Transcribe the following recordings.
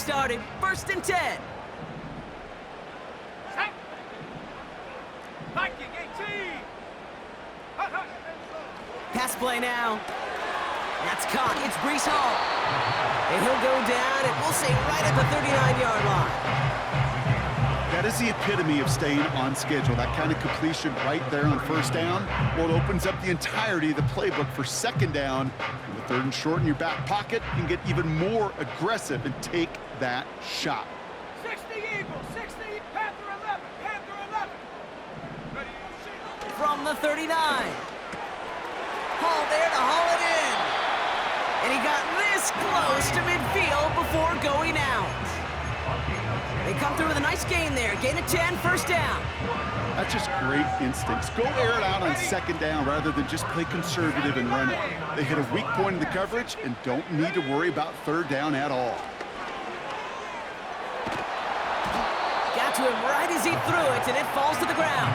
started. 1st and 10. Pass play now. That's caught. It's Brees Hall. And he'll go down, and we'll say right at the 39-yard line. That is the epitome of staying on schedule. That kind of completion right there on 1st down. Well, it opens up the entirety of the playbook for 2nd down. And with 3rd and short in your back pocket, you can get even more aggressive and take that shot. 60 Eagles, 60, Panther 11, Panther 11. Ready, from the 39. Hall there to haul it in. And he got this close to midfield before going out. They come through with a nice gain there. Gain of 10, 1st down. That's just great instincts. Go air it out on 2nd down rather than just play conservative and run it. They hit a weak point in the coverage and don't need to worry about 3rd down at all. Got to him right as he threw it, and it falls to the ground.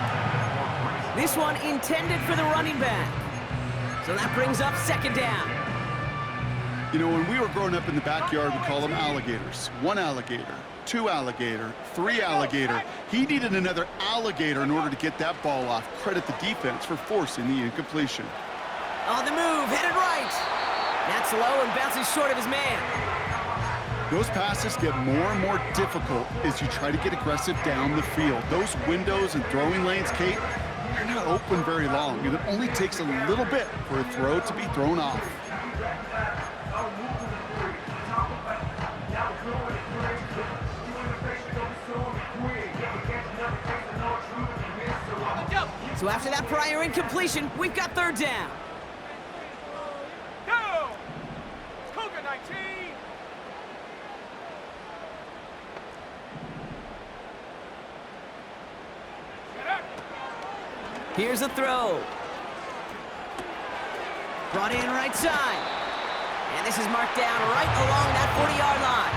This one intended for the running back. So that brings up 2nd down. You know, when we were growing up in the backyard, we call them alligators. 1 alligator, 2 alligator, 3 alligator. He needed another alligator in order to get that ball off. Credit the defense for forcing the incompletion. On the move, headed right. That's low and bounces short of his man. Those passes get more and more difficult as you try to get aggressive down the field. Those windows and throwing lanes, Kate, they're not open very long, and it only takes a little bit for a throw to be thrown off. So after that prior incompletion, we've got 3rd down. go! Cougar 19. Here's a throw. Brought in right side. And this is marked down right along that 40-yard line.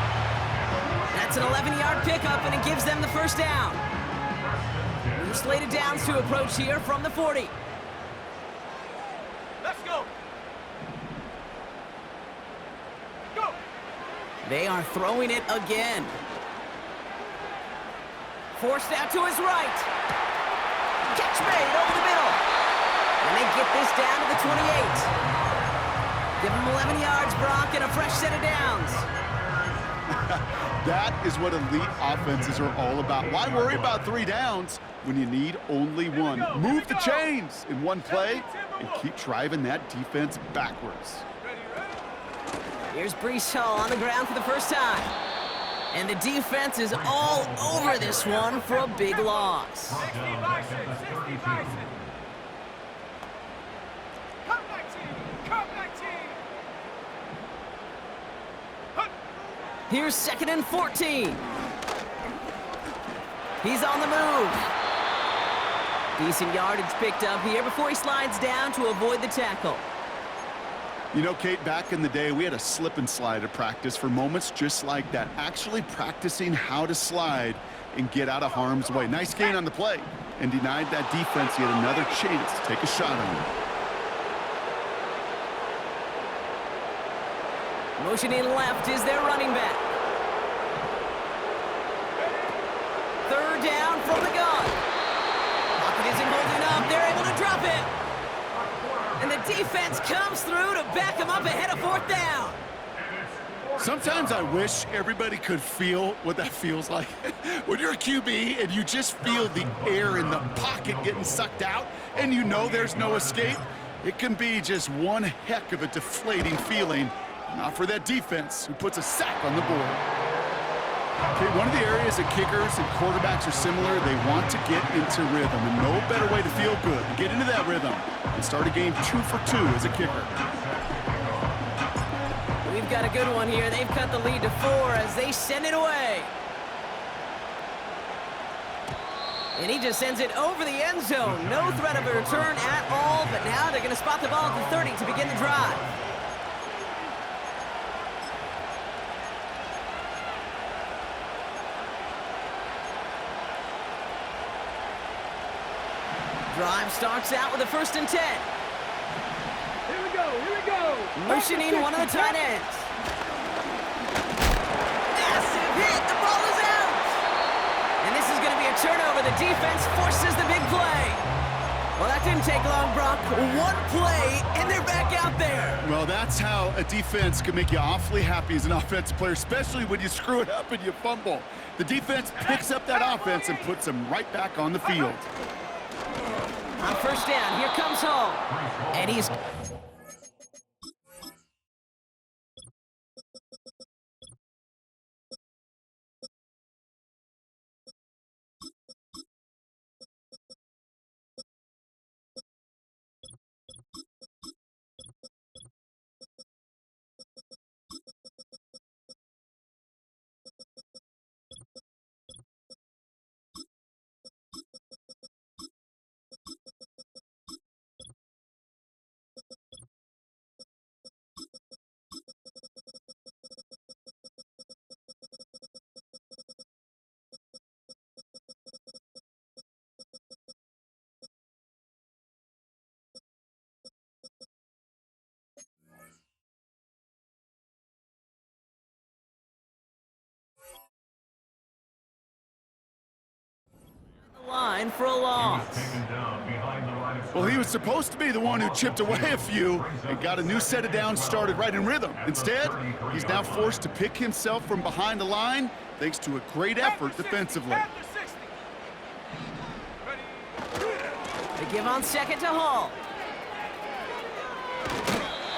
That's an 11-yard pickup, and it gives them the 1st down. New slated downs to approach here from the 40. Let's go. Go. They are throwing it again. Forced out to his right. Catch made over the middle. And they get this down to the 28. Give them 11 yards, Brock, and a fresh set of downs. That is what elite offenses are all about. Why worry about 3 downs when you need only 1? Move the chains in 1 play and keep driving that defense backwards. Here's Brees Hall on the ground for the 1st time. And the defense is all over this one for a big loss. 60 Bison, 60 Bison. Come 19, come 19. Here's 2nd and 14. He's on the move. Decent yardage picked up here before he slides down to avoid the tackle. You know, Kate, back in the day, we had a slip and slide at practice for moments just like that. Actually practicing how to slide and get out of harm's way. Nice gain on the play and denied that defense yet another chance to take a shot on him. Motioning left is their running back. 3rd down from the gun. Pocket isn't holding up. They're able to drop it. And the defense comes through to back him up ahead of 4th down. Sometimes I wish everybody could feel what that feels like. When you're a QB and you just feel the air in the pocket getting sucked out and you know there's no escape, it can be just one heck of a deflating feeling. Not for that defense who puts a sack on the board. Okay, one of the areas that kickers and quarterbacks are similar, they want to get into rhythm, and no better way to feel good than get into that rhythm and start a game 2 for 2 as a kicker. We've got a good one here. They've cut the lead to 4 as they send it away. And he just sends it over the end zone. No threat of a return at all, but now they're going to spot the ball at the 30 to begin the drive. Drive starts out with a 1st and 10. Here we go, here we go. Motioning one of the tight ends. Massive hit. The ball is out. And this is going to be a turnover. The defense forces the big play. Well, that didn't take long, Brock. One play, and they're back out there. Well, that's how a defense can make you awfully happy as an offensive player, especially when you screw it up and you fumble. The defense picks up that offense and puts them right back on the field. On first down, here comes Hall. And he's... line for a loss. Well, he was supposed to be the one who chipped away a few and got a new set of downs started right in rhythm. Instead, he's now forced to pick himself from behind the line thanks to a great effort defensively. They give on second to Hall.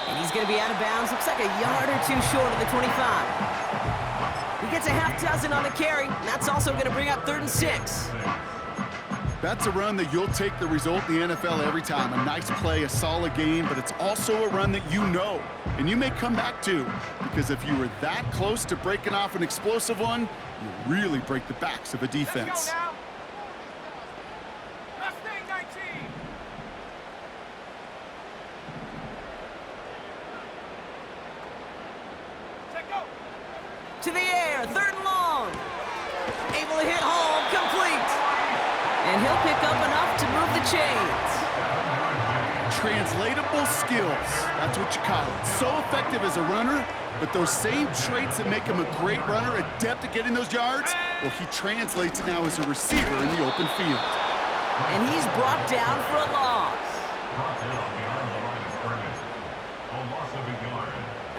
And he's going to be out of bounds. Looks like a yard or two short of the 25. He gets a half dozen on the carry. And that's also going to bring up 3rd and 6. That's a run that you'll take the result in the NFL every time. A nice play, a solid game, but it's also a run that you know, and you may come back to, because if you were that close to breaking off an explosive one, you really break the backs of a defense. To the air, 3rd and long. Able to hit Hall, complete. And he'll pick up enough to move the chains. Translatable skills, that's what you call it. So effective as a runner, but those same traits that make him a great runner, adept at getting those yards, well, he translates it now as a receiver in the open field. And he's brought down for a loss.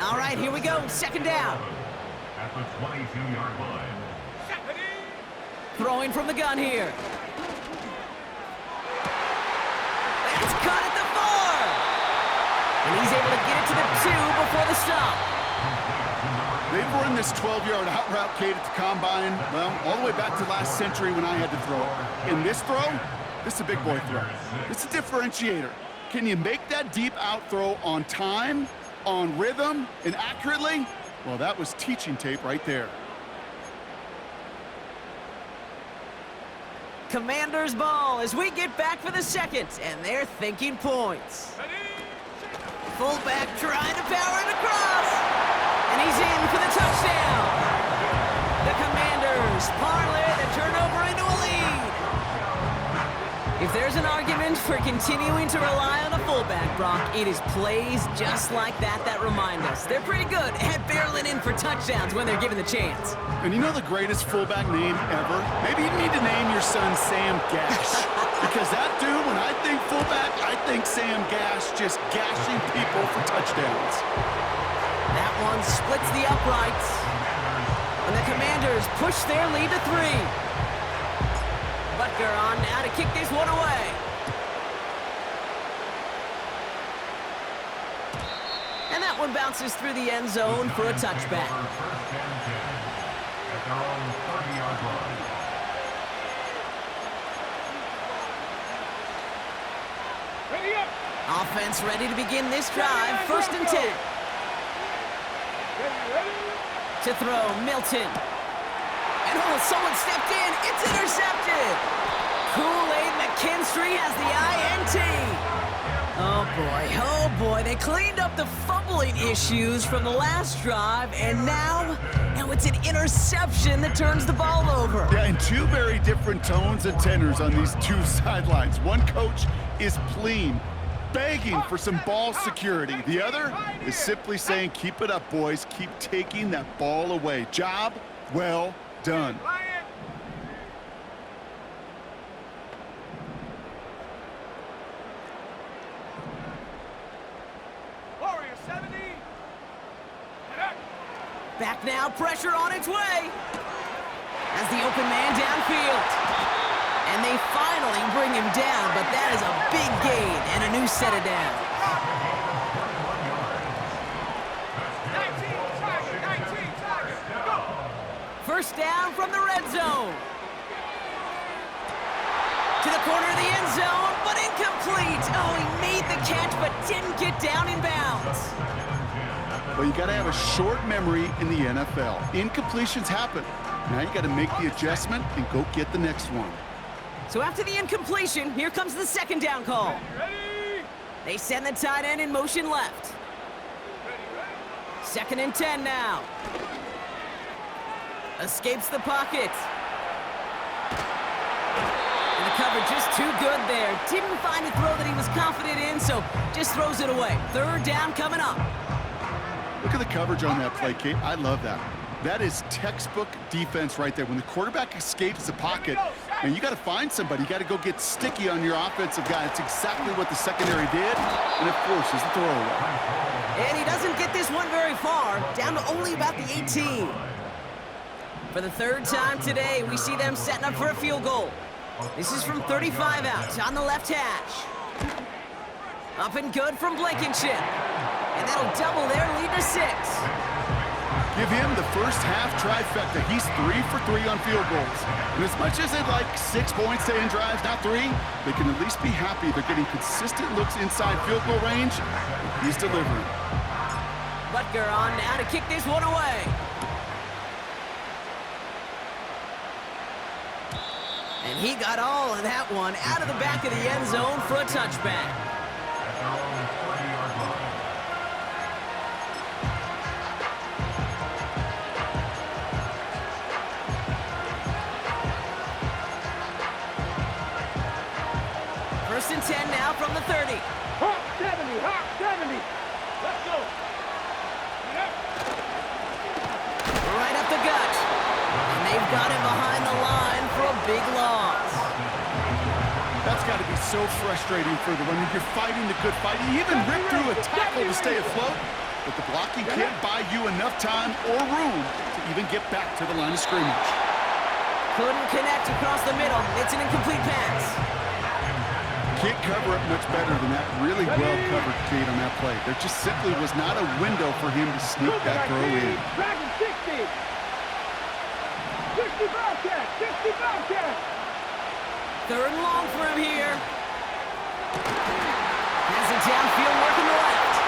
All right, here we go, 2nd down. At the 22-yard line. Throwing from the gun here. That's caught at the 4. And he's able to get it to the 2 before the stop. They've run this 12-yard out route, Kate, at the combine, well, all the way back to last century when I had to throw it. In this throw, this is a big boy throw. It's a differentiator. Can you make that deep out throw on time, on rhythm, and accurately? Well, that was teaching tape right there. Commanders ball as we get back for the 2nd, and they're thinking points. Fullback trying to power it across, and he's in for the touchdown. The Commanders parlay the turnover into a lead. If there's an argument for continuing to rely on a fullback, Brock, it is plays just like that that remind us. They're pretty good at barreling in for touchdowns when they're given the chance. And you know the greatest fullback name ever? Maybe you need to name your son Sam Gash. Because that dude, when I think fullback, I think Sam Gash just gashing people for touchdowns. That one splits the uprights. And the Commanders push their lead to 3. Butker on now to kick this one away. And that one bounces through the end zone for a touchback. At their own 30-yard line. Ready up. Offense ready to begin this drive. 1st and 10. Ready. To throw, Milton. And oh, someone stepped in. It's intercepted. Kool-Aid McKinstry has the INT. Oh boy, they cleaned up the fumbling issues from the last drive, and now it's an interception that turns the ball over. Yeah, and two very different tones and tenors on these two sidelines. One coach is pleading, begging for some ball security. The other is simply saying, keep it up, boys. Keep taking that ball away. Job Well done. Lion. Warrior 70. Get up. Back now, pressure on its way. As the open man downfield. And they finally bring him down, but that is a big gain and a new set of downs. 19 Tiger. 19 Tiger. Go. First down from the red zone. To the corner of the end zone, but incomplete. Oh, he made the catch, but didn't get down in bounds. Well, you got to have a short memory in the NFL. Incompletions happen. Now you got to make the adjustment and go get the next one. So after the incompletion, here comes the second down call. Ready. They send the tight end in motion left. Second and 10 now. Escapes the pocket. And the cover just too good there. Didn't find a throw that he was confident in, so just throws it away. Third down coming up. Look at the coverage on that play, Kate. I love that. That is textbook defense right there. When the quarterback escapes the pocket, and you got to find somebody. You got to go get sticky on your offensive guy. It's exactly what the secondary did, and it forces the throwaway. And he doesn't get this one very far, down to only about the 18. For the third time today, we see them setting up for a field goal. This is from 35 out on the left hash. Up and good from Blankenship. And that'll double their lead to 6. Give him the first half trifecta. He's 3 for 3 on field goals. And as much as they'd like 6 points to end drives, not 3, they can at least be happy they're getting consistent looks inside field goal range. He's delivering. Butker on now to kick this one away. And he got all of that one out of the back of the end zone for a touchback. At their own 30-yard line. First and 10 now from the 30. Hawk 70. Hawk 70. Let's go. Get up. Right up the gut. And they've got him behind the line for a big loss. That's got to be so frustrating for them. I mean, you're fighting the good fight. You even rip through a tackle to stay afloat, but the blocking can't buy you enough time or room to even get back to the line of scrimmage. Couldn't connect across the middle. It's an incomplete pass. Can't cover it much better than that. Really well covered, Kate, on that play. There just simply was not a window for him to sneak that throw in. Dragon 60. 60 Bobcat. 60 Bobcat. Third and long for him here. Has it downfield working the left.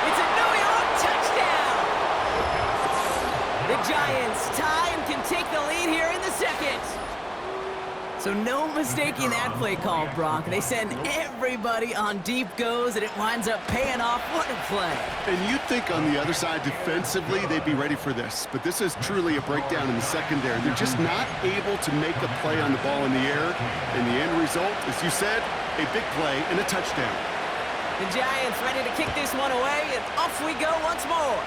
It's a New York touchdown. The Giants tie and can take the lead here in the second. So no mistaking that play call, Brock. They send everybody on deep goes, and it winds up paying off. What a play. And you'd think on the other side, defensively, they'd be ready for this. But this is truly a breakdown in the secondary. They're just not able to make a play on the ball in the air. And the end result, as you said, a big play and a touchdown. The Giants ready to kick this one away, and off we go once more.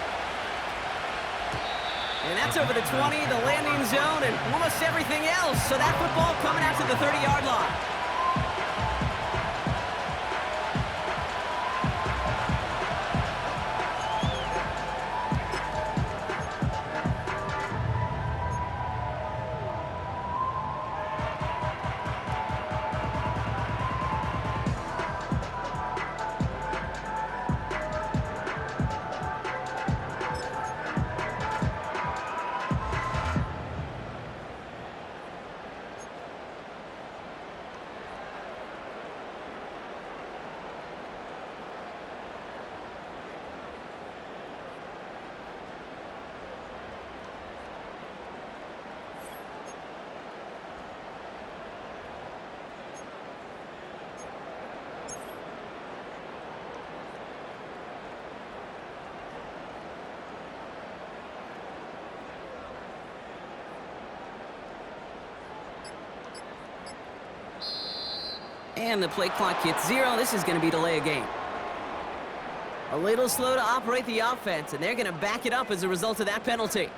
And that's over the 20, the landing zone, and almost everything else. So that football coming out to the 30-yard line. And the play clock hits 0. This is going to be delay a game. A little slow to operate the offense, and they're going to back it up as a result of that penalty.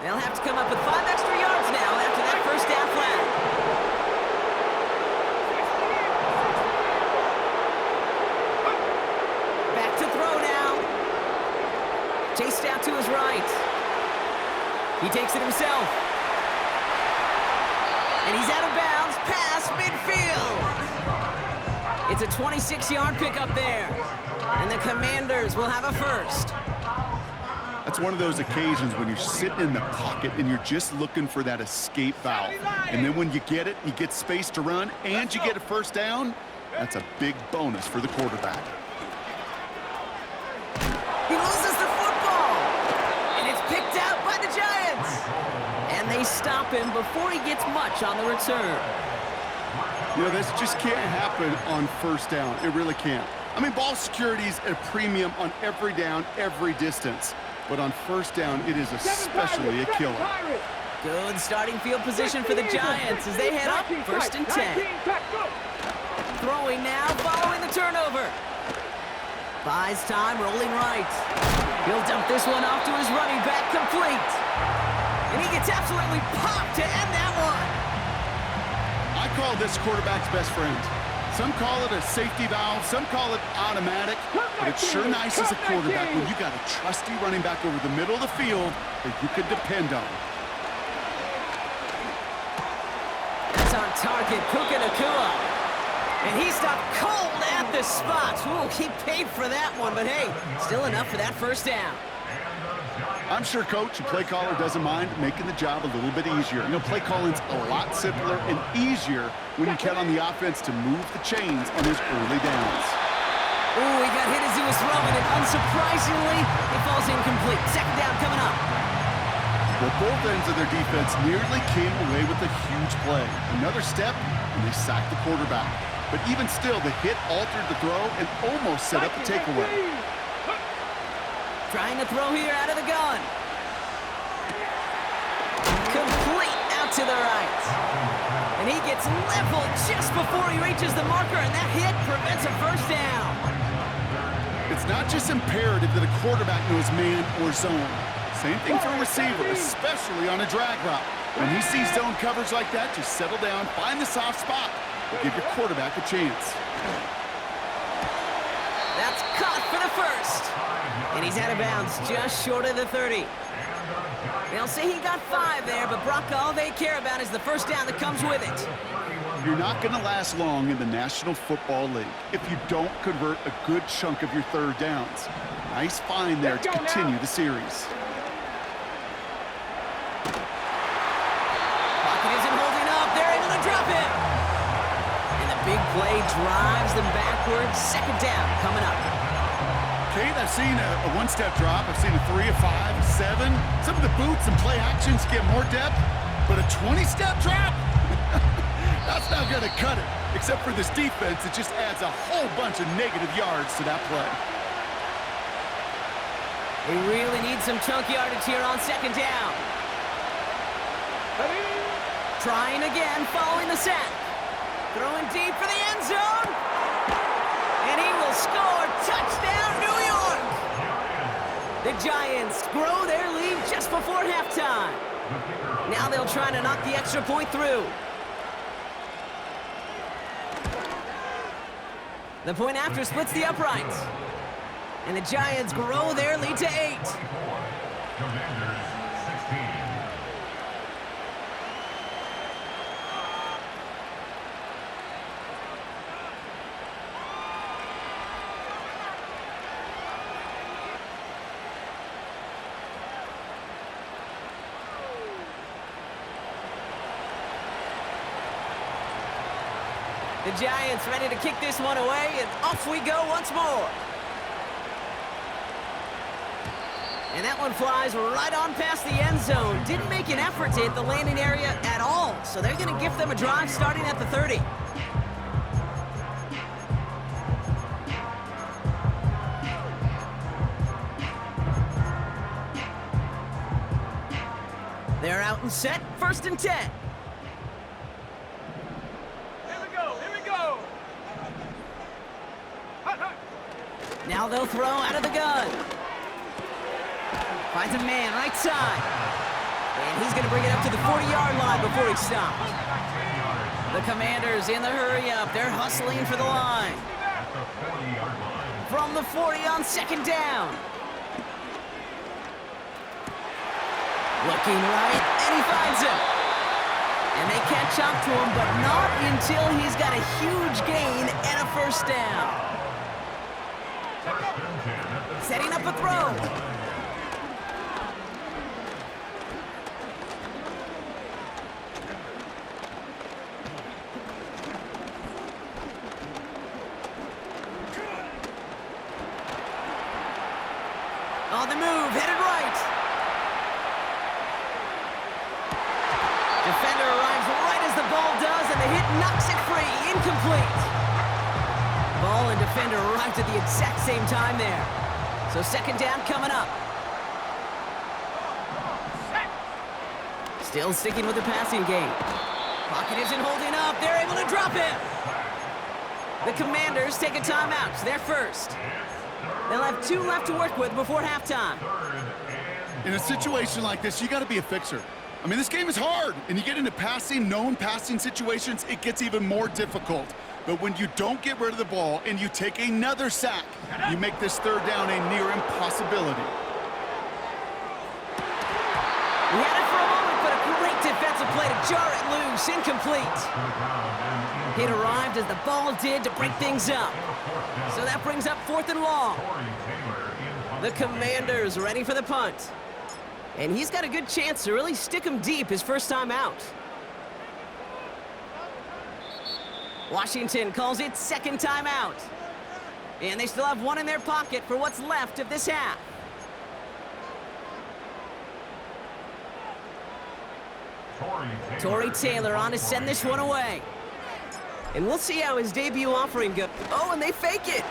They'll have to come up with 5 extra yards now after that first down flag. Back to throw now. Chased out to his right. He takes it himself. And he's out of bounds past midfield. It's a 26-yard pickup there. And the Commanders will have a first. That's one of those occasions when you're sitting in the pocket and you're just looking for that escape valve. And then when you get it, you get space to run, and you get a first down. That's a big bonus for the quarterback. He loses the football, and it's picked out by the Giants. And they stop him before he gets much on the return. You know, this just can't happen on first down. It really can't. I mean, ball security is a premium on every down, every distance. But on first down, it is especially a killer. Good starting field position for the Giants as they head up 1st and 10. Throwing now, following the turnover. Buys time, rolling right. He'll dump this one off to his running back, complete. And he gets absolutely popped to end that one. I call this quarterback's best friend. Some call it a safety valve, some call it automatic, but it's sure nice as a quarterback when you got a trusty running back over the middle of the field that you can depend on. That's on target, Puka Nacua. And he stopped cold at the spot. Ooh, he paid for that one, but hey, still enough for that first down. I'm sure coach and play caller doesn't mind making the job a little bit easier. You know, play calling's a lot simpler and easier when you count on the offense to move the chains on his early downs. Ooh, he got hit as he was throwing, and unsurprisingly, it falls incomplete. Second down coming up. Well, both ends of their defense nearly came away with a huge play. Another step, and they sacked the quarterback. But even still, the hit altered the throw and almost set up a takeaway. Trying to throw here out of the gun. Complete out to the right. And he gets leveled just before he reaches the marker, and that hit prevents a first down. It's not just imperative that a quarterback knows man or zone. Same thing for a receiver, especially on a drag route. When he sees zone coverage like that, just settle down, find the soft spot, and give your quarterback a chance. That's caught for the first. And he's out of bounds, just short of the 30. They'll say he got 5 there, but Brock, all they care about is the first down that comes with it. You're not going to last long in the National Football League if you don't convert a good chunk of your third downs. Nice find there to continue the series. Pocket isn't holding up. They're able to drop him. And the big play drives them backwards. Second down coming up. Kate, I've seen a one-step drop. I've seen a 3, a 5, a 7. Some of the boots and play actions get more depth, but a 20-step drop? That's not going to cut it. Except for this defense, it just adds a whole bunch of negative yards to that play. They really need some chunk yardage here on second down. Trying again, following the sack. Throwing deep for the end zone. And he will score. Touchdown, New York! The Giants grow their lead just before halftime. Now they'll try to knock the extra point through. The point after splits the uprights. And the Giants grow their lead to 8. Commanders 16. The Giants ready to kick this one away, and off we go once more. And that one flies right on past the end zone. Didn't make an effort to hit the landing area at all. So they're going to give them a drive starting at the 30. They're out and set, 1st and 10. Here we go, here we go. Hut, hut. Now they'll throw out of the gun. Finds a man right side. And he's going to bring it up to the 40-yard line before he stops. The Commanders in the hurry up. They're hustling for the line. From the 40 on 2nd down. Looking right, and he finds him. And they catch up to him, but not until he's got a huge gain and a 1st down. Setting up a throw. On the move, headed right. Defender arrives right as the ball does, and the hit knocks it free. Incomplete. Ball and defender arrived at the exact same time there. So 2nd down coming up. Still sticking with the passing game. Pocket isn't holding up. They're able to drop him. The Commanders take a timeout. They're first. They'll have 2 left to work with before halftime. In a situation like this, you got to be a fixer. I mean, this game is hard, and you get into known passing situations, it gets even more difficult. But when you don't get rid of the ball and you take another sack, you make this 3rd down a near impossibility. We had it for a moment, but a great defensive play to jar it loose. Incomplete. It arrived as the ball did to break things up. So that brings up 4th and long. The Commanders ready for the punt. And he's got a good chance to really stick him deep his 1st time out. Washington calls it 2nd time out. And they still have 1 in their pocket for what's left of this half. Torrey Taylor on to send this one away. And we'll see how his debut offering goes. Oh, and they fake it.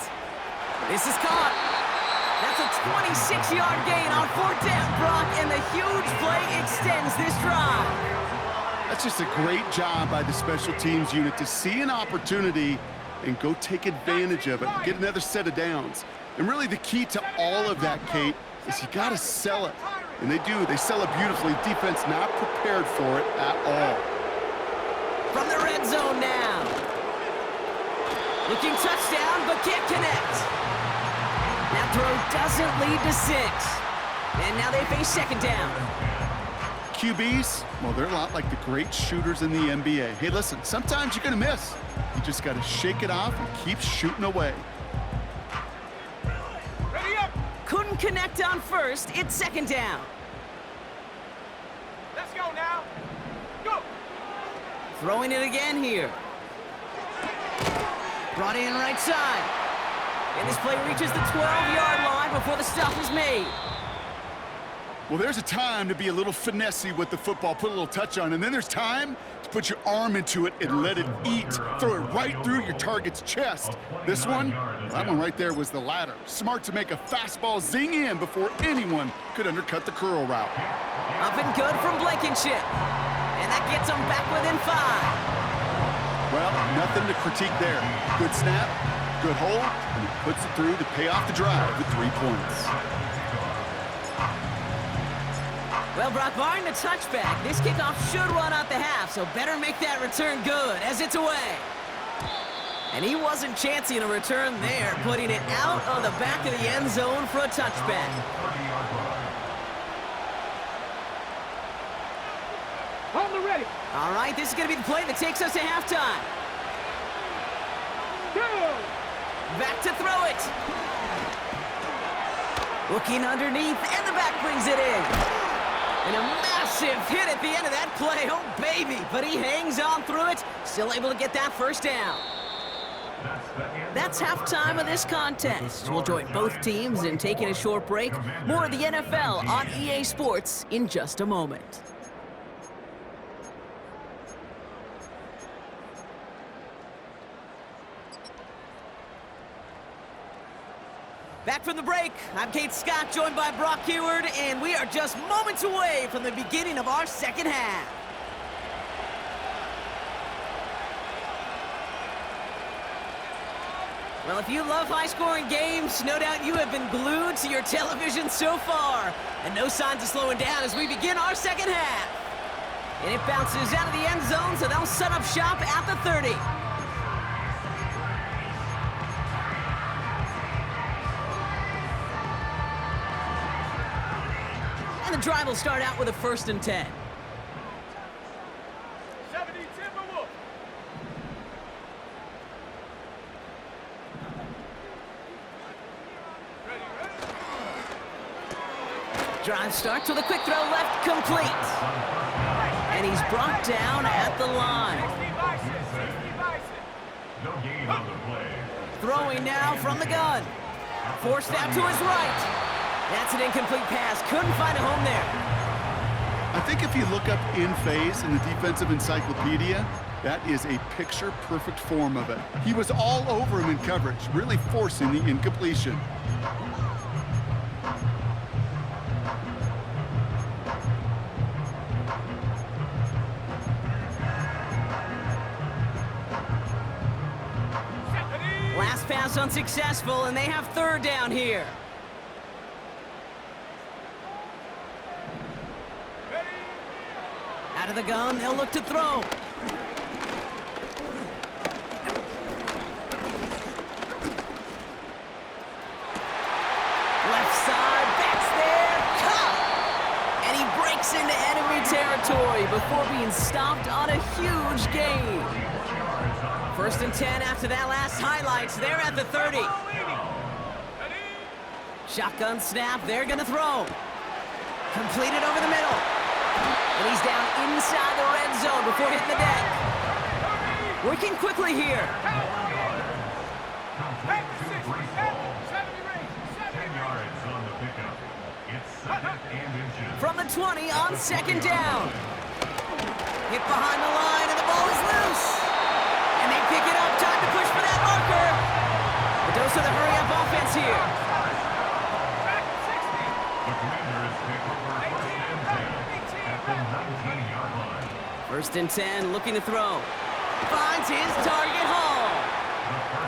This is caught. That's a 26-yard gain on 4th down, Brock, and the huge play extends this drive. That's just a great job by the special teams unit to see an opportunity and go take advantage of it, get another set of downs. And really the key to all of that, Kate, is you got to sell it. And they do. They sell it beautifully. Defense not prepared for it at all. From the red zone now. Looking touchdown, but can't connect. That throw doesn't lead to 6. And now they face 2nd down. QBs, well, they're a lot like the great shooters in the NBA. Hey, listen, sometimes you're going to miss. You just got to shake it off and keep shooting away. Ready up. Couldn't connect on 1st. It's 2nd down. Let's go now. Go. Throwing it again here. Brought in right side. And this play reaches the 12-yard line before the stop is made. Well, there's a time to be a little finessey with the football, put a little touch on, and then there's time to put your arm into it and let it eat. Throw it right through your target's chest. This one, that one right there was the latter. Smart to make a fastball zing in before anyone could undercut the curl route. Up and good from Blankenship. And that gets them back within 5. Well, nothing to critique there. Good snap, good hold, and he puts it through to pay off the drive with 3 points. Well, Brock, barring the touchback, this kickoff should run out the half, so better make that return good as it's away. And he wasn't chancing a return there, putting it out of the back of the end zone for a touchback. Hold the ready. All right, this is going to be the play that takes us to halftime. Go. Back to throw it. Looking underneath, and the back brings it in. And a massive hit at the end of that play. Oh, baby. But he hangs on through it. Still able to get that 1st down. That's halftime of this contest. We'll join both teams in taking a short break. More of the NFL on EA Sports in just a moment. Back from the break, I'm Kate Scott, joined by Brock Heward, and we are just moments away from the beginning of our second half. Well, if you love high-scoring games, no doubt you have been glued to your television so far. And no signs of slowing down as we begin our second half. And it bounces out of the end zone, so they'll set up shop at the 30. And the drive will start out with a 1st and 10. 70 Timberwolves. Drive starts with a quick throw left, complete. And he's brought down at the line. 60 Bison, 60 Bison. No gain on the play. Throwing now from the gun. Forced out to his right. That's an incomplete pass. Couldn't find a home there. I think if you look up in phase in the defensive encyclopedia, that is a picture-perfect form of it. He was all over him in coverage, really forcing the incompletion. Last pass unsuccessful, and they have 3rd down here. Out of the gun, they'll look to throw. Left side, backs there, caught! And he breaks into enemy territory before being stopped on a huge gain. 1st and 10 after that last highlights. They're at the 30. Shotgun snap, they're gonna throw. Completed over the middle. And he's down inside the red zone before hitting the deck. Working quickly here. 10 yards on the pickup. It's 2nd and inches. From the 20 on 2nd down. Hit behind the line, and the ball is loose. And they pick it up. Time to push for that marker. A dose of the hurry-up offense here. The Commanders pick over 1st and 10 at the 19-yard line. 1st and 10, looking to throw. Finds his target, Hall.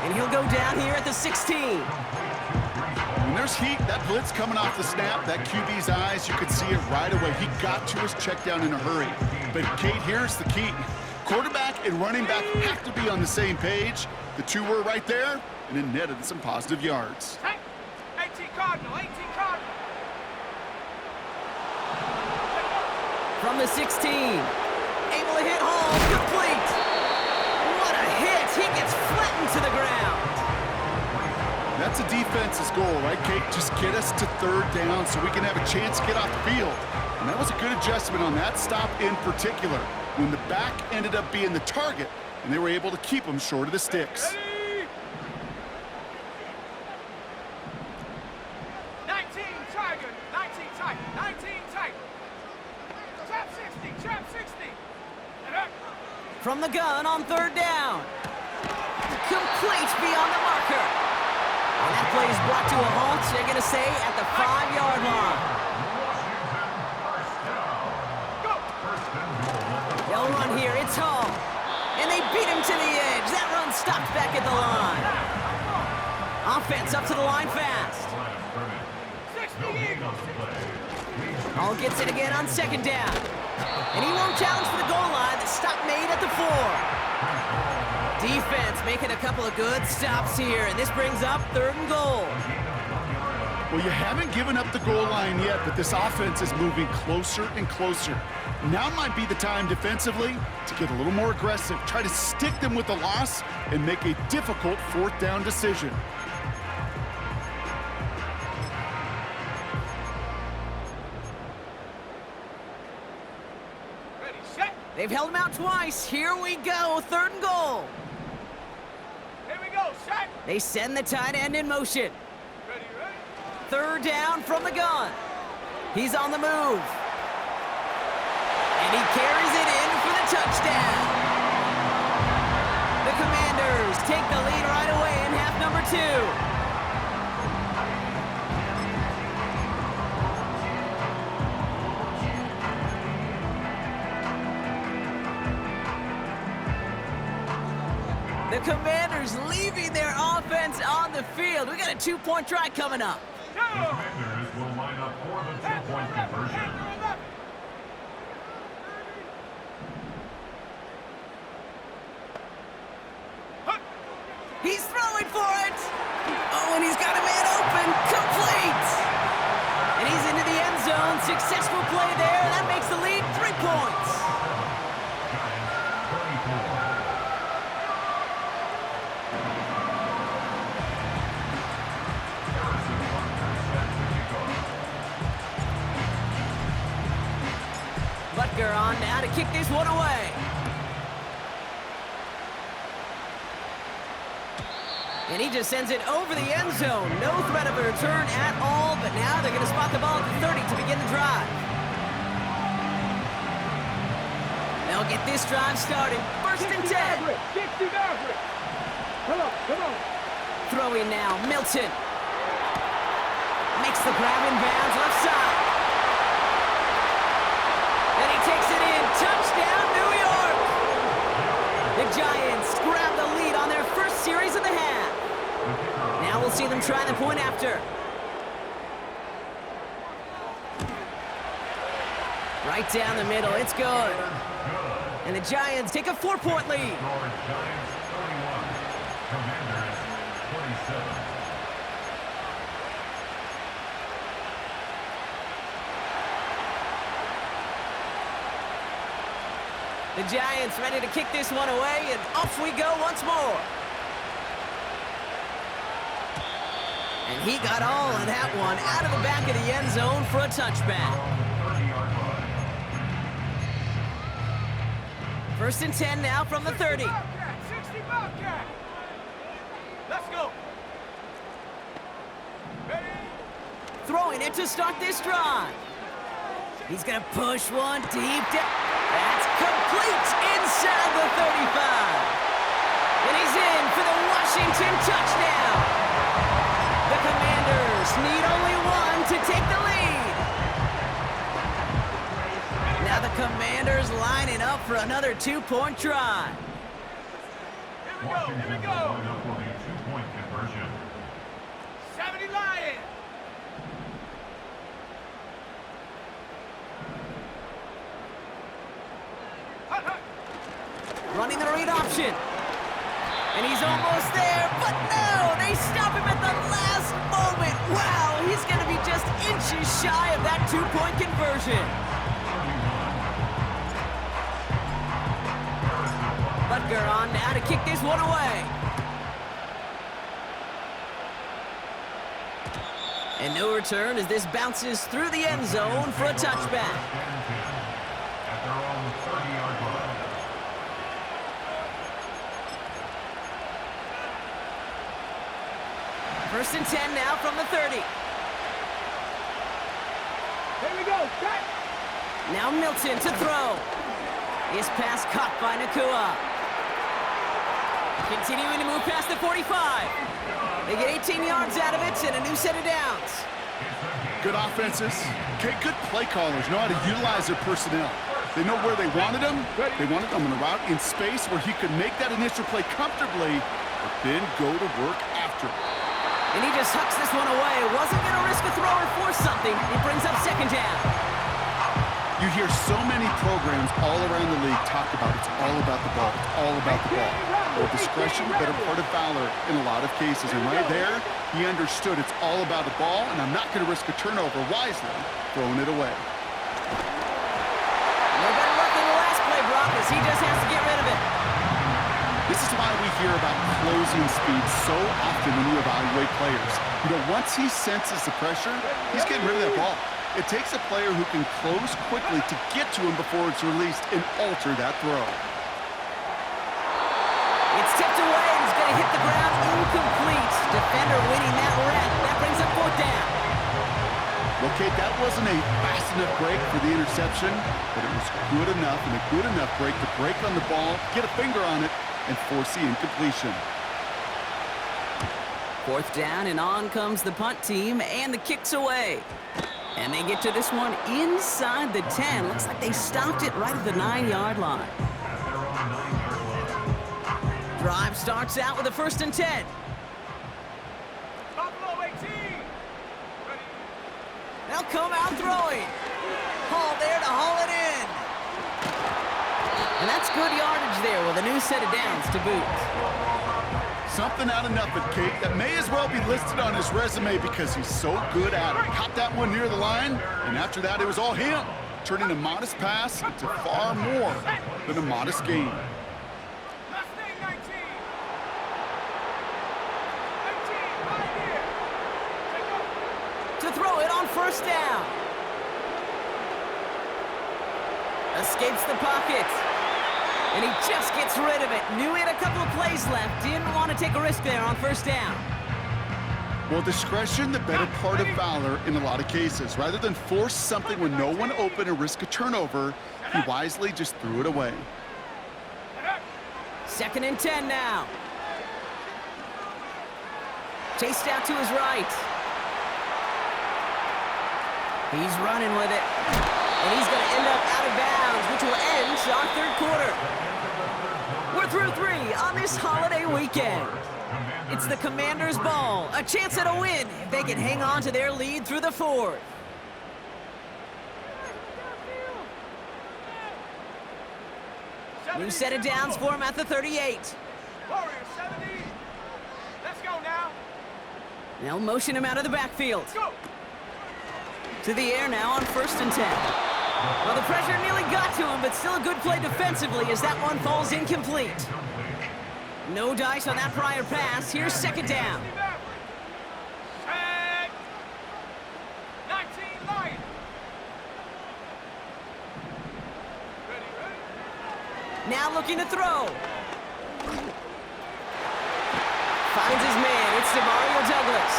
And he'll go down here at the 16. When there's heat, that blitz coming off the snap, that QB's eyes, you could see it right away. He got to his check down in a hurry. But Kate, here's the key. Quarterback and running back have to be on the same page. The two were right there, and it netted some positive yards. 18 Cardinal, 18 Cardinal. From the 16. Able to hit Hall, complete. What a hit. He gets flattened to the ground. That's a defense's goal, right, Kate? Just get us to 3rd down so we can have a chance to get off the field. And that was a good adjustment on that stop in particular, when the back ended up being the target, and they were able to keep him short of the sticks. 19 Tiger, 19 Tiger, 19 Tiger. Trap 60, trap 60. From the gun on 3rd down. Complete beyond the marker. And that play is brought to a halt, they're going to say, at the 5-yard line. They'll run here, it's Hall. And they beat him to the edge. That run stopped back at the line. Offense up to the line fast. 60 Eagles. Hall gets it again on 2nd down. And he won't challenge for the goal line. The stop made at the 4. Defense making a couple of good stops here, and this brings up 3rd and goal. Well, you haven't given up the goal line yet, but this offense is moving closer and closer. Now might be the time defensively to get a little more aggressive, try to stick them with the loss, and make a difficult 4th down decision. Ready, set. They've held him out twice. Here we go, 3rd and goal. Here we go. They send the tight end in motion. Ready, ready? Third down from the gun. He's on the move. And he carries it in for the touchdown. The Commanders take the lead right away in half number 2. The Commanders leaving their offense on the field. We got a 2-point try coming up. The Commanders will line up for the 2-point conversion. He's throwing for it. Oh, and he's got a man open. Complete. And he's into the end zone. Successful play there. That makes the lead 3 points. Giants 34. Butker on now to kick this one away. And he just sends it over the end zone. No threat of a return at all, but now they're going to spot the ball at the 30 to begin the drive. They'll get this drive started. First and 10. Come on. Throwing now, Milton. Makes the grab in bounds, left side. And he takes it in. Touchdown, New York! The Giants grab the lead on their first series of the half. Now we'll see them try the point after. Right down the middle, it's good. And the Giants take a 4-point lead. Giants 31. Commanders 27. The Giants ready to kick this one away, and off we go once more. And he got all of that one out of the back of the end zone for a touchback. 30-yard line. First and 10 now from the 30. 60 Bobcat. Let's go. Ready? Throwing it to start this drive. He's going to push one deep down. That's complete inside the 35. And he's in for the Washington touchdown. The Commanders need only one to take the lead. Now the Commanders lining up for another 2-point try. Here we Washington go. will line up for the 2-point conversion. 70 Lions. Running the read option. And he's almost there, but no! They stop him at the last moment. Wow, he's going to be just inches shy of that 2-point conversion. Butker on now to kick this one away. And no return as this bounces through the end zone for a touchback. At their own 30-yard line. First and 10 now from the 30. Here we go. Cut. Now Milton to throw. His pass caught by Nakua. Continuing to move past the 45. They get 18 yards out of it and a new set of downs. Good offenses, okay, good play callers know how to utilize their personnel. They know where they wanted him. They wanted him in a route in space where he could make that initial play comfortably, but then go to work after it. And he just hucks this one away. Wasn't going to risk a throw or force something. He brings up second down. You hear so many programs all around the league talk about it's all about the ball. It's all about the ball. Well, discretion, the better part of valor in a lot of cases. And right there, he understood it's all about the ball, and I'm not going to risk a turnover wisely, throwing it away. No better luck than the last play, Brock, as he just has to get rid of it. This is why we hear about closing speed so often when you evaluate players. You know, once he senses the pressure, he's getting rid of that ball. It takes a player who can close quickly to get to him before it's released and alter that throw. It's tipped away and he's going to hit the ground incomplete. Kate, that wasn't a fast enough break for the interception, but it was good enough and a good enough break to break on the ball, get a finger on it, and force the incompletion. 4th down, and on comes the punt team, and the kick's away. And they get to this one inside the 10. Looks like they stopped it right at the 9-yard line. Drive starts out with a 1st and 10. Buffalo 18. Ready. They'll come out throwing. Hall there to haul it in. And that's good yardage there with a new set of downs to boot. Something out of nothing, Kate, that may as well be listed on his resume because he's so good at it. Caught that one near the line, and after that, it was all him, turning a modest pass into far more than a modest gain. Last thing, 19. 18, right here. Take over. To throw it on 1st down. Escapes the pocket. And he just gets rid of it. Knew he had a couple of plays left. Didn't want to take a risk there on 1st down. Well, discretion, the better part of valor in a lot of cases. Rather than force something when no one open and risk a turnover, he wisely just threw it away. 2nd and 10 now. Chased out to his right. He's running with it. And he's going to end up out of bounds, which will end our 3rd quarter. We're through 3 on this holiday weekend. It's the Commanders' ball, a chance at a win if they can hang on to their lead through the 4th. New set of downs for him at the 38. Warriors 70. Let's go now. They'll motion him out of the backfield. Go. To the air now on 1st and 10. Well, the pressure nearly got to him, but still a good play defensively as that one falls incomplete. No dice on that prior pass. Here's 2nd down. Set. 19 Lions. Ready, ready. Now looking to throw. Finds his man. It's Demario Douglas.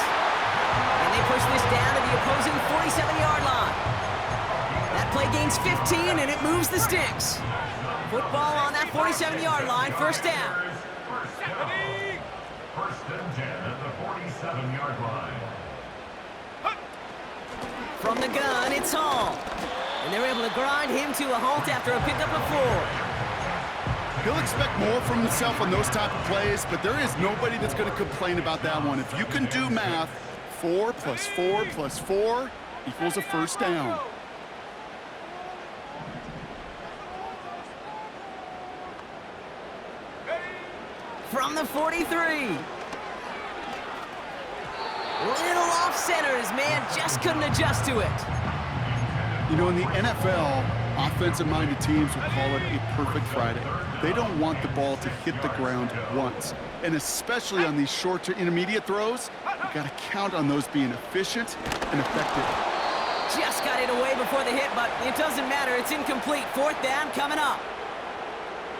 And they push this down to the opposing 47-yard line. That play gains 15, and it moves the sticks. Football on that 47-yard line, 1st down. 1st and 10 at the 47-yard line. From the gun, it's Hall. And they're able to grind him to a halt after a pickup of 4. He'll expect more from himself on those type of plays, but there is nobody that's going to complain about that one. If you can do math, 4 plus 4 plus 4 equals a 1st down. From the 43. Little off center. His man just couldn't adjust to it. You know, in the NFL, offensive-minded teams will call it a perfect Friday. They don't want the ball to hit the ground once. And especially on these short to intermediate throws, you got to count on those being efficient and effective. Just got it away before the hit, but it doesn't matter. It's incomplete. 4th down coming up.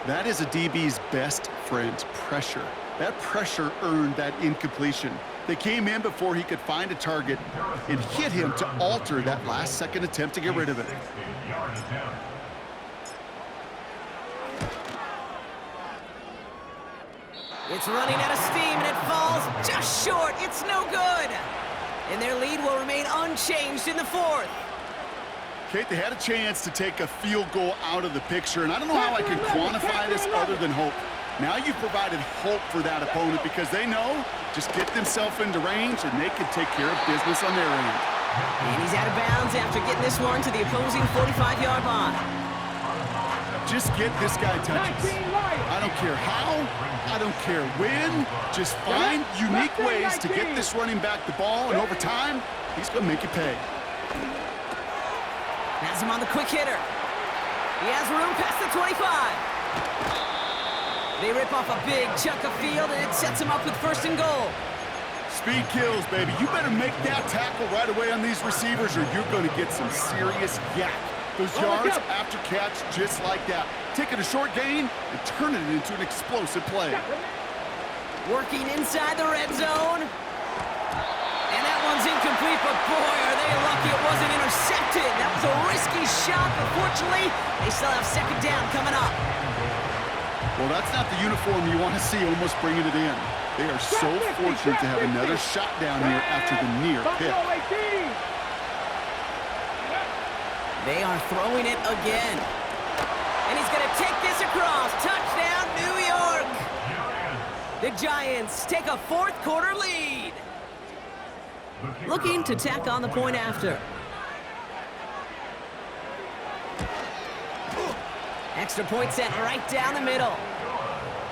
That is a DB's best friend, pressure. That pressure earned that incompletion. They came in before he could find a target and hit him to alter that last-second attempt to get rid of it. It's running out of steam, and it falls just short. It's no good. And their lead will remain unchanged in the 4th. Kate, they had a chance to take a field goal out of the picture, and I don't know how I can quantify this other than hope. Now you've provided hope for that opponent because they know just get themselves into range and they can take care of business on their end. And he's out of bounds after getting this one to the opposing 45-yard line. Just get this guy touches. I don't care how, I don't care when, just find unique ways to get this running back the ball, and over time, he's going to make you pay. Has him on the quick hitter. He has room past the 25. They rip off a big chunk of field, and it sets him up with 1st and goal. Speed kills, baby. You better make that tackle right away on these receivers, or you're going to get some serious yak. Those yards after catch just like that. Taking a short gain and turning it into an explosive play. Working inside the red zone. And that one's incomplete, but boy, are they lucky it wasn't intercepted. That was a risky shot, but fortunately, they still have second down coming up. Well, that's not the uniform you want to see almost bringing it in. They are so fortunate to have another shot down here after the near pick. They are throwing it again. And he's going to take this across. Touchdown, New York. The Giants take a fourth quarter lead. Looking to tack on the point after. Extra point set right down the middle.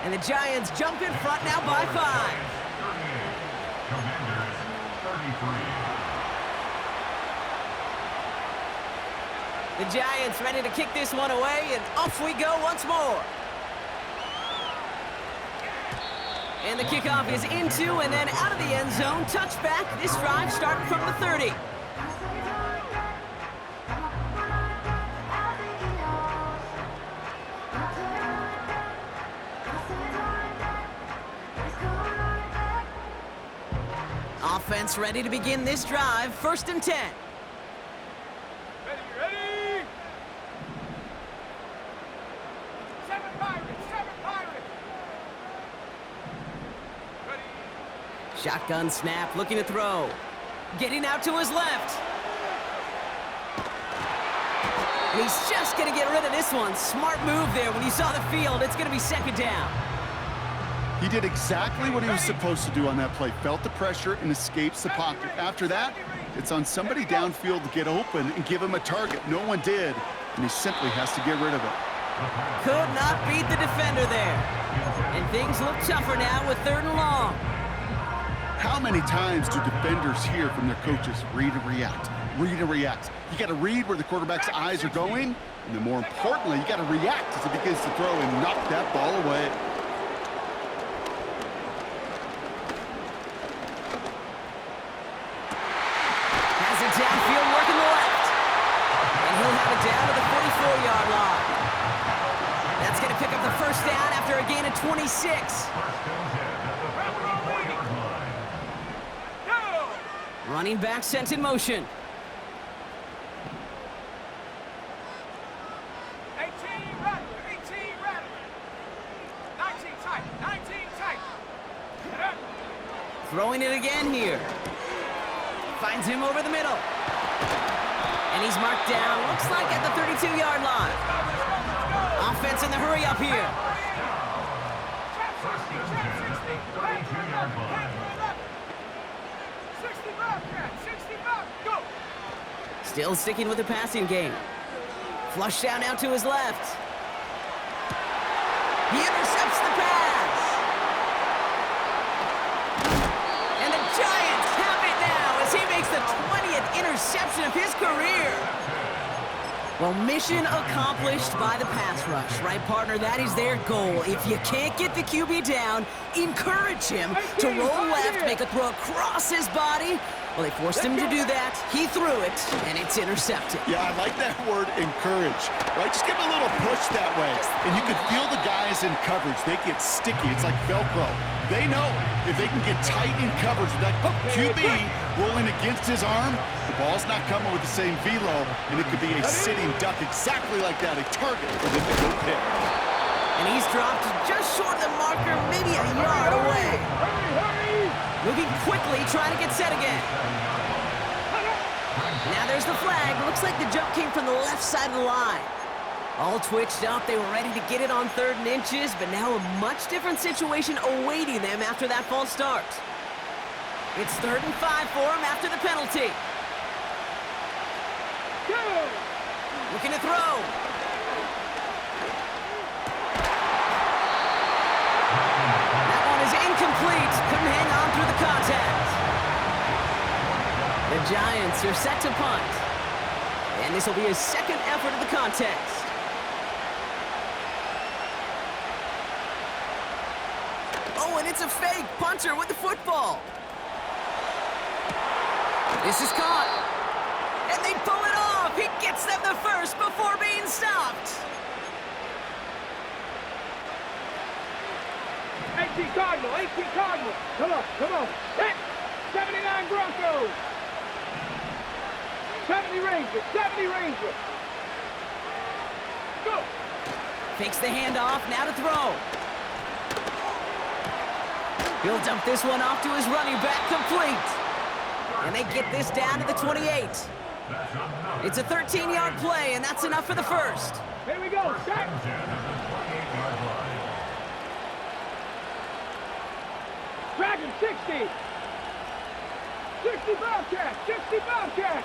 And the Giants jump in front now by 5. Commanders 33. The Giants ready to kick this one away, and off we go once more. And the kickoff is into and then out of the end zone. Touchback. This drive starting from the 30. Offense ready to begin this drive. 1st and 10. Ready? 7 Pirates, 7 Pirates. Ready? Shotgun snap, looking to throw. Getting out to his left. And he's just going to get rid of this one. Smart move there when you saw the field. It's going to be second down. He did exactly what he was supposed to do on that play. Felt the pressure and escapes the pocket. After that, it's on somebody downfield to get open and give him a target. No one did, and he simply has to get rid of it. Could not beat the defender there. And things look tougher now with 3rd and long. How many times do defenders hear from their coaches, read and react, read and react? You got to read where the quarterback's eyes are going, and then more importantly, you got to react as he begins to throw and knock that ball away. Has it downfield working the left. And he'll have it down to the 44-yard line. That's going to pick up the 1st down after a gain of 26. Running back sent in motion. 18 Rattler, 18 Rattler. 19 tight, 19 tight. Throwing it again here. Finds him over the middle. And he's marked down, looks like at the 32-yard line. Offense in the hurry up here. Trap 60, trap 60. 60 Bobcat, 60 Bob, go. Still sticking with the passing game. Flush down now to his left. He intercepts the pass. And the Giants have it now as he makes the 20th interception of his career. Well, mission accomplished by the pass rush, right, partner? That is their goal. If you can't get the QB down, encourage him to roll left, make a throw across his body. Well, they forced him to do that. He threw it, and it's intercepted. Yeah, I like that word, encourage, right? Just give him a little push that way. And you can feel the guys in coverage. They get sticky. It's like Velcro. They know if they can get tight in coverage with that QB rolling against his arm, the ball's not coming with the same velo, and it could be a sitting duck exactly like that, a target for them to go pick. And he's dropped just short of the marker, maybe a yard away. Moving quickly, trying to get set again. Now there's the flag. Looks like the jump came from the left side of the line. All twitched up. They were ready to get it on 3rd and inches, but now a much different situation awaiting them after that false start. It's 3rd and 5 for them after the penalty. Looking to throw. That one is incomplete. Couldn't hang on through the contact. The Giants are set to punt. And this will be his 2nd effort of the contest. Oh, and it's a fake punter with the football. This is caught. And they pull it off. He gets them the first before being stopped. 18 Cardinal, 18 Cardinal. Come on. Hit. 79 Broncos. 70 Rangers. 70 Rangers. Go. Fakes the handoff, now to throw. He'll dump this one off to his running back, complete. And they get this down to the 28. It's a 13-yard play, and that's enough for the first. Here we go. Set. Dragon 60. 60 Bobcat. 60 Bobcat.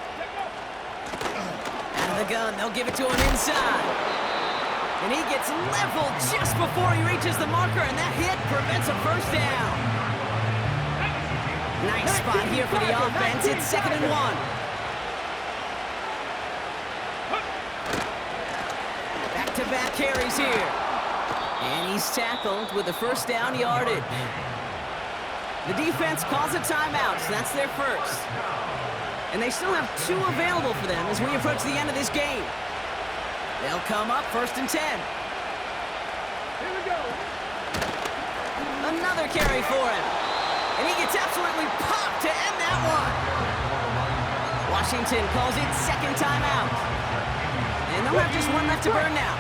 Out of the gun, they'll give it to him inside. And he gets leveled just before he reaches the marker, and that hit prevents a first down. Nice spot here for the offense. It's 2nd and 1. Back-to-back carries here. And he's tackled with the first down yardage. The defense calls a timeout, so that's their first. And they still have 2 available for them as we approach the end of this game. They'll come up 1st and 10. Here we go. Another carry for him. And he gets absolutely popped to end that one. Washington calls it 2nd timeout. And they'll have just 1 left to burn now.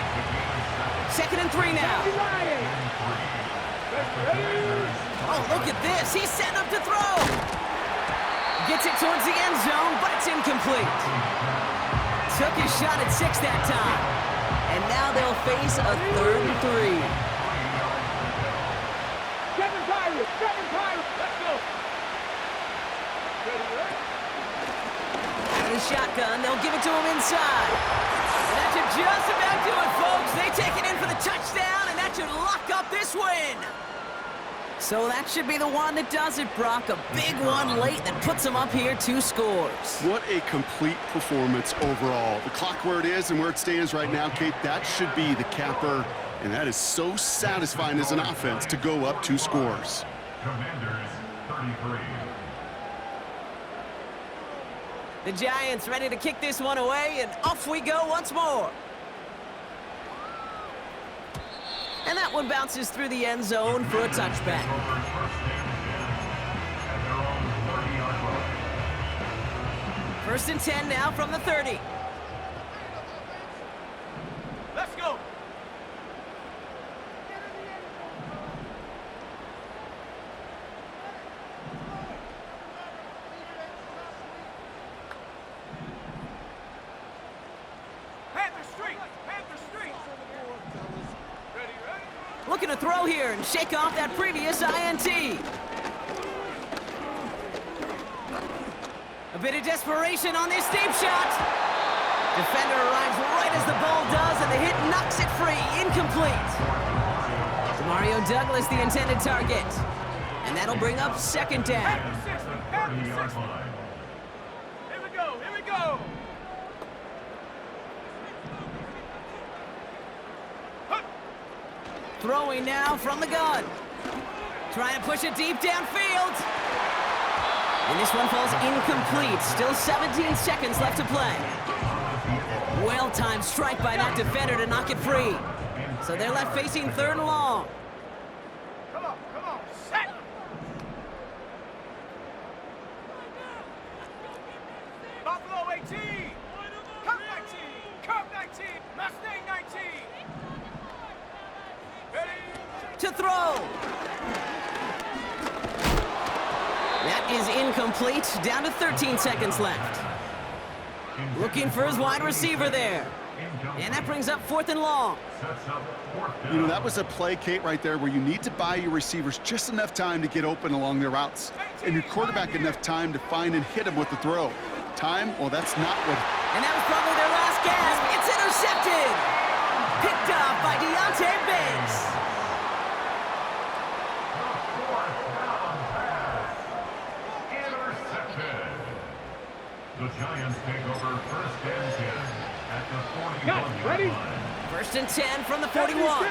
2nd and 3 now. Oh, look at this. He's set up to throw. Gets it towards the end zone, but it's incomplete. Took his shot at 6 that time. And now they'll face a 3rd and 3. 7 Pirates. 7 Pirates. Let's go. Out of the shotgun, they'll give it to him inside. And that should just about do it, folks. They take it in for the touchdown, and that should lock up this win. So that should be the one that does it, Brock. A big one late that puts them up here 2 scores. What a complete performance overall. The clock where it is and where it stands right now, Kate, that should be the capper. And that is so satisfying as an offense to go up 2 scores. Commanders 33. The Giants ready to kick this one away, and off we go once more. And that one bounces through the end zone for a touchback. First and 10 now from the 30. Let's go. Panther Street. Panther Street. Ready, ready? Looking to throw here and shake off that previous INT. A bit of desperation on this deep shot. Defender arrives right as the ball does, and the hit knocks it free. Incomplete. Mario Douglas, the intended target. And that'll bring up 2nd down. Panther 60. Panther 60. Here we go. Here we go. Throwing now from the gun. Trying to push it deep downfield. And this one falls incomplete. Still 17 seconds left to play. Well-timed strike by that defender to knock it free. So they're left facing 3rd and long. Come on. Come on. Set. Buffalo 18. Cup 19. Cup 19. Mustang 19. Ready? To throw. That is incomplete. Down to 13 seconds left. Looking for his wide receiver there. And that brings up 4th and long. You know, that was a play, Kate, right there where you need to buy your receivers just enough time to get open along their routes. And your quarterback enough time to find and hit him with the throw. Time? Well, that's not what... And that was probably their last gasp. It's intercepted. Picked up by Deontay Banks. The Giants take over 1st and 10 at the 41-yard line. 1st and 10 from the 41.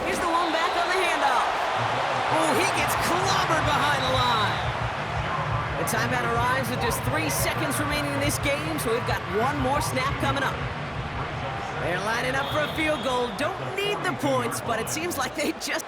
Here's the one back on the handoff. Oh, he gets clobbered behind the line. The timeout arrives with just 3 seconds remaining in this game, so we've got one more snap coming up. They're lining up for a field goal. Don't need the points, but it seems like they just...